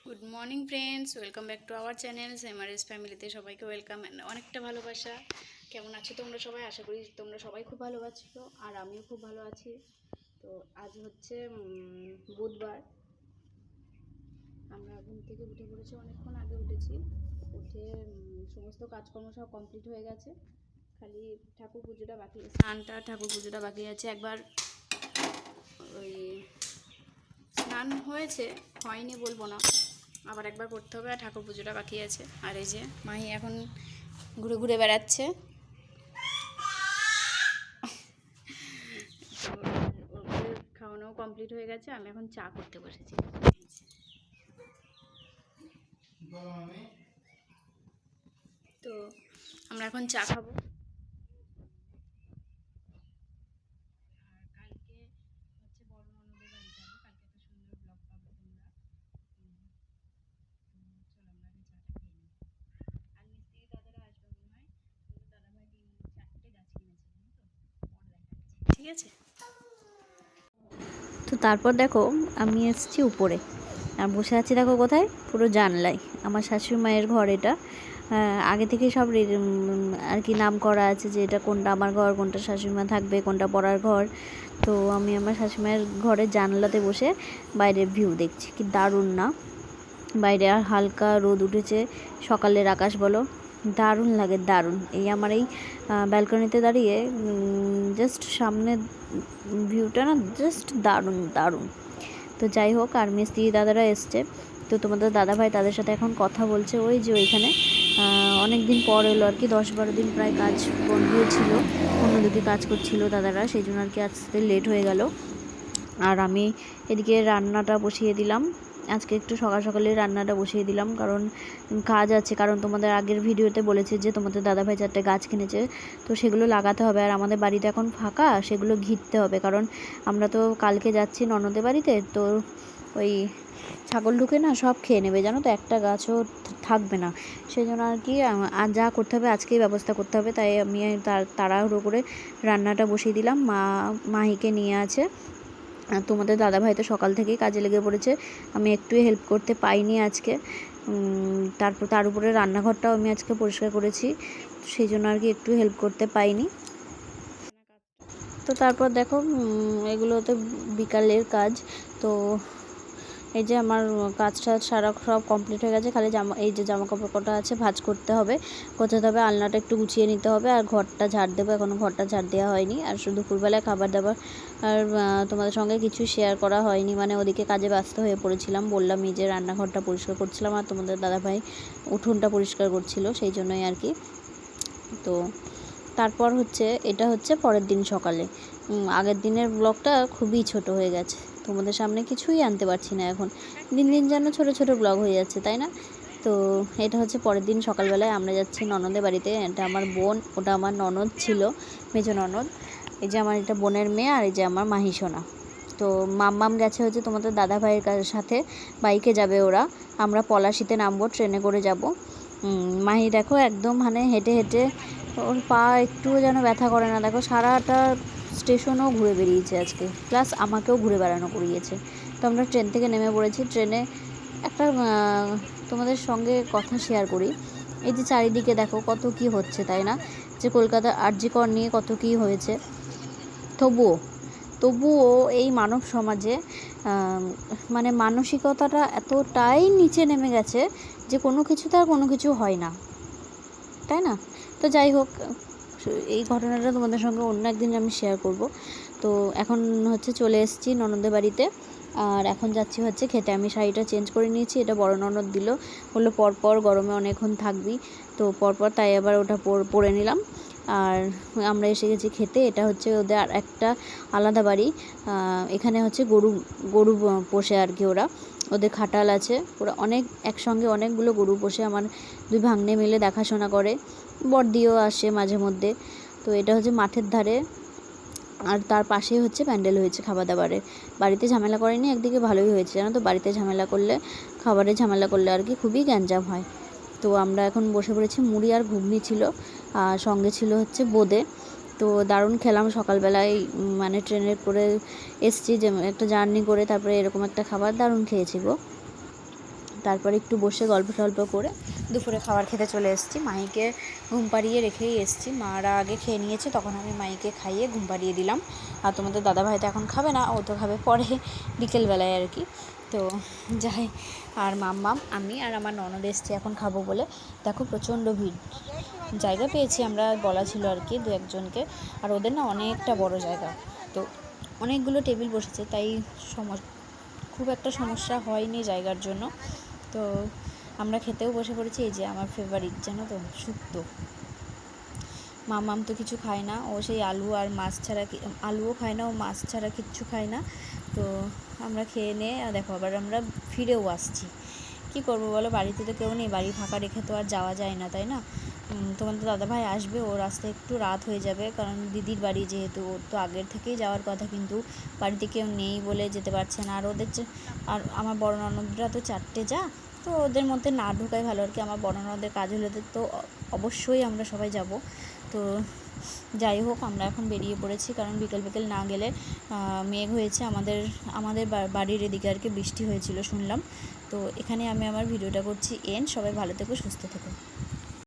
Good morning friends, welcome back to our channel Mrs ফ্যামিলিতে সবাইকে welcome and অনেকটা ভালোবাসা। কেমন আছো তোমরা সবাই? আশা করি তোমরা সবাই খুব ভালো আছো আর আমিও খুব ভালো আছি। তো আজ হচ্ছে বুধবার। আমরা ঘুম থেকে উঠে পড়েছি, অনেকক্ষণ আগে উঠেছি। উঠে সমস্ত কাজকর্ম সব কমপ্লিট হয়ে গেছে, খালি ঠাকুর পুজোটা বাকি আছে। স্নানটা ঠাকুর পুজোটা বাকি আছে। একবার ওই স্নান হয়েছে, হয়নি বলবো না, আবার একবার করতে হবে। আর ঠাকুর পুজোটা বাকি আছে। আর এই যে মাহি এখন ঘুরে ঘুরে বেড়াচ্ছে। তো ওদের খাওয়ানো কমপ্লিট হয়ে গেছে, আমি এখন চা করতে বসেছি। তো আমরা এখন চা খাবো। ঠিক আছে। তো তারপর দেখো আমি এসেছি উপরে আর বসে আছি, দেখো কোথায়, পুরো জানলায়। আমার শাশুড়ি মায়ের ঘর এটা। আগে থেকে সব আর কি নাম করা আছে যে এটা কোনটা আমার ঘর, কোনটা শাশুড়ি মা থাকবে, কোনটা পড়ার ঘর। তো আমি আমার শাশুড়ি মায়ের ঘরের জানলাতে বসে বাইরের ভিউ দেখছি। কি দারুণ না? বাইরে আর হালকা রোদ উঠেছে, সকালের আকাশ বলো, দারুণ লাগে, দারুণ। এই আমার এই ব্যালকনিতে দাঁড়িয়ে জাস্ট সামনে ভিউটা না জাস্ট দারুণ দারুণ। তো যাই হোক, আর মিস্ত্রি দাদারা এসছে, তো তোমাদের দাদাভাই তাদের সাথে এখন কথা বলছে। ওই যে ওইখানে অনেক দিন পর এলো আর কি, 10-12 দিন প্রায় কাজ বন্ধ ছিল, অন্যদিকে কাজ করছিল দাদারা, সেই জন্য আর কি আসতে লেট হয়ে গেল। আর আমি এদিকে রান্নাটা বসিয়ে দিলাম। আজকে একটু সকাল সকালে রান্নাটা বসিয়ে দিলাম, কারণ কাজ আছে। কারণ তোমাদের আগের ভিডিওতে বলেছে যে তোমাদের দাদাভাই 4টে গাছ কিনেছে, তো সেগুলো লাগাতে হবে। আর আমাদের বাড়িতে এখন ফাঁকা, সেগুলো ঘিরতে হবে। কারণ আমরা তো কালকে যাচ্ছি ননদের বাড়িতে, তো ওই ছাগল ঢুকে না সব খেয়ে নেবে, জানো তো, একটা গাছও থাকবে না। সেই জন্য আর কি যা করতে হবে আজকেই ব্যবস্থা করতে হবে। তাই আমি তাড়াহুড়ো করে রান্নাটা বসিয়ে দিলাম। মাহিকে নিয়ে আছে। তোমাদের দাদাভাই তো সকাল থেকেই কাজে লেগে পড়েছে, আমি একটুই হেল্প করতে পাইনি আজকে। তারপর তার উপরে রান্নাঘরটাও আমি আজকে পরিষ্কার করেছি, সেই জন্য আর কি একটু হেল্প করতে পাইনি। তো তারপর দেখো এগুলো তো বিকালের কাজ। তো এই যে আমার কাজটা সারা সব কমপ্লিট হয়ে গেছে, খালি এই যে জামা কাপড় কটা আছে ভাঁজ করতে হবে, গোছাতে হবে, আলনাটা একটু গুছিয়ে নিতে হবে, আর ঘরটা ঝাড় দেবো। এখনও ঘরটা ঝাড় দেওয়া হয়নি। আর শুধু দুপুরবেলায় খাবার দাবার আর তোমাদের সঙ্গে কিছু শেয়ার করা হয়নি, মানে ওদিকে কাজে ব্যস্ত হয়ে পড়েছিলাম। বললাম এই যে রান্নাঘরটা পরিষ্কার করছিলাম আর তোমাদের দাদাভাই উঠোনটা পরিষ্কার করছিল, সেই জন্যই আর কি। তো তারপর হচ্ছে এটা হচ্ছে পরের দিন সকালে। আগের দিনের ব্লগটা খুবই ছোট হয়ে গেছে, তোমাদের সামনে কিছুই আনতে পারছি না এখন। দিন দিন যেন ছোট ছোট ব্লগ হয়ে যাচ্ছে, তাই না? তো এটা হচ্ছে পরের দিন সকালবেলায় আমরা যাচ্ছি ননদের বাড়িতে। এটা আমার বোন, ওটা আমার ননদ ছিল, মেজো ননদ। এই যে আমার এটা বোনের মেয়ে, আর এই যে আমার মাহি সোনা। তো মাম্মাম গেছে হচ্ছে তোমাদের দাদা ভাইয়ের সাথে, বাইকে যাবে ওরা। আমরা পলাশিতে নামবো, ট্রেনে করে যাব। মাহি দেখো একদম মানে হেঁটে হেঁটে ওর পা একটুও যেন ব্যথা করে না। দেখো সারাটা স্টেশনও ঘুরে বেরিয়েছে আজকে, প্লাস আমাকেও ঘুরে বেড়ানো করিয়েছে। তো আমরা ট্রেন থেকে নেমে পড়েছি। ট্রেনে একটা তোমাদের সঙ্গে কথা শেয়ার করি। এই যে চারিদিকে দেখো কত কি হচ্ছে, তাই না? যে কলকাতা আরজি কর নিয়ে কত কি হয়েছে, তবুও এই মানব সমাজে মানে মানসিকতাটা এতটাই নিচে নেমে গেছে যে কোনো কিছুতে আর কোনো কিছু হয় না, তাই না? তো যাই হোক, এই ঘটনাটা তোমাদের সঙ্গে অন্য একদিন আমি শেয়ার করব। তো এখন হচ্ছে চলে এসেছি ননদের বাড়িতে, আর এখন যাচ্ছি হচ্ছে খেতে। আমি শাড়িটা চেঞ্জ করে নিয়েছি, এটা বড় ননদ দিল, বললো পরপর গরমে অনেকক্ষণ থাকবি, তো পরপর তাই আবার ওটা পরে নিলাম। আর আমরা এসে গেছি খেতে। এটা হচ্ছে ওদের আর একটা আলাদা বাড়ি। এখানে হচ্ছে গরু গরু পোষে আর কি ওরা, ওদের খাটাল আছে, ওরা একসঙ্গে অনেকগুলো গরু পোষে। আমার 2 ভাগ্নে মিলে দেখাশোনা করে, বড়দিও আসে মাঝে মধ্যে। তো এটা হচ্ছে মাঠের ধারে, আর তার পাশেই হচ্ছে প্যান্ডেল হয়েছে খাবার দাবারের। বাড়িতে ঝামেলা করেনি, একদিকে ভালোই হয়েছে, জানো তো। বাড়িতে ঝামেলা করলে, খাবারে ঝামেলা করলে আর কি খুবই গ্যাঞ্জাম হয়। তো আমরা এখন বসে পড়েছি, মুড়ি আর ঘুগনি ছিল, আর সঙ্গে ছিল হচ্ছে বোঁদে। তো দারুণ খেলাম সকালবেলায়, মানে ট্রেনের করে এসছি যে একটা জার্নি করে, তারপরে এরকম একটা খাবার দারুণ খেয়েছি গো। তারপরে একটু বসে গল্প টল্প করে দুপুরে খাবার খেতে চলে এসেছি। মাইকে ঘুম পাড়িয়ে রেখেই এসেছি, মারা আগে খেয়ে নিয়েছে, তখন আমি মাইকে খাইয়ে ঘুম পাড়িয়ে দিলাম। আর তোমাদের দাদাভাই তো এখন খাবে না, ও তো খাবে পরে বিকেলবেলায় আর কি। তো যাই, আর মাম্মাম, আমি আর আমার ননদ এসছি এখন খাবো বলে। দেখো প্রচণ্ড ভিড়, জায়গা পেয়েছি আমরা, বলা ছিল আর কি 2-1জনকে, আর ওদের না অনেকটা বড় জায়গা, তো অনেকগুলো টেবিল বসেছে, তাই খুব একটা সমস্যা হয়নি জায়গার জন্য। তো আমরা খেতেও বসে পড়েছি। এই যে আমার ফেভারিট, জানো তো, শুক্তো। মামাম তো কিছু খায় না, ও সেই আলু আর মাছ ছাড়া, আলুও খায় না, ও মাছ ছাড়া কিচ্ছু খায় না। তো আমরা খেয়ে নিয়ে দেখো আবার আমরা ফিরেও আসছি। কি করবো বলো, বাড়িতে তো কেউ নেই, বাড়ি ফাঁকা রেখে তো আর যাওয়া যায় না, তাই না? তোমার তো দাদাভাই আসবে, ওর আসতে একটু রাত হয়ে যাবে, কারণ দিদির বাড়ি যেহেতু, ওর তো আগের থেকেই যাওয়ার কথা, কিন্তু বাড়িতে কেউ নেই বলে যেতে পারছে না। আর ওদের আর আমার বড় ননদরা তো 4টে যা, তো ওদের মধ্যে না ঢোকাই ভালো আর কি। আমার বড় ননদের কাজ হলে তো অবশ্যই আমরা সবাই যাব। তো যাই হোক, আমরা এখন বেরিয়ে পড়েছি, কারণ বিকেল বিকেল না গেলে মেঘ হয়েছে আমাদের বাড়ির এদিকে আর কি, বৃষ্টি হয়েছিল শুনলাম। তো এখানে আমি আমার ভিডিওটা করছি এন্ড। সবাই ভালো থেকো, সুস্থ থেকো।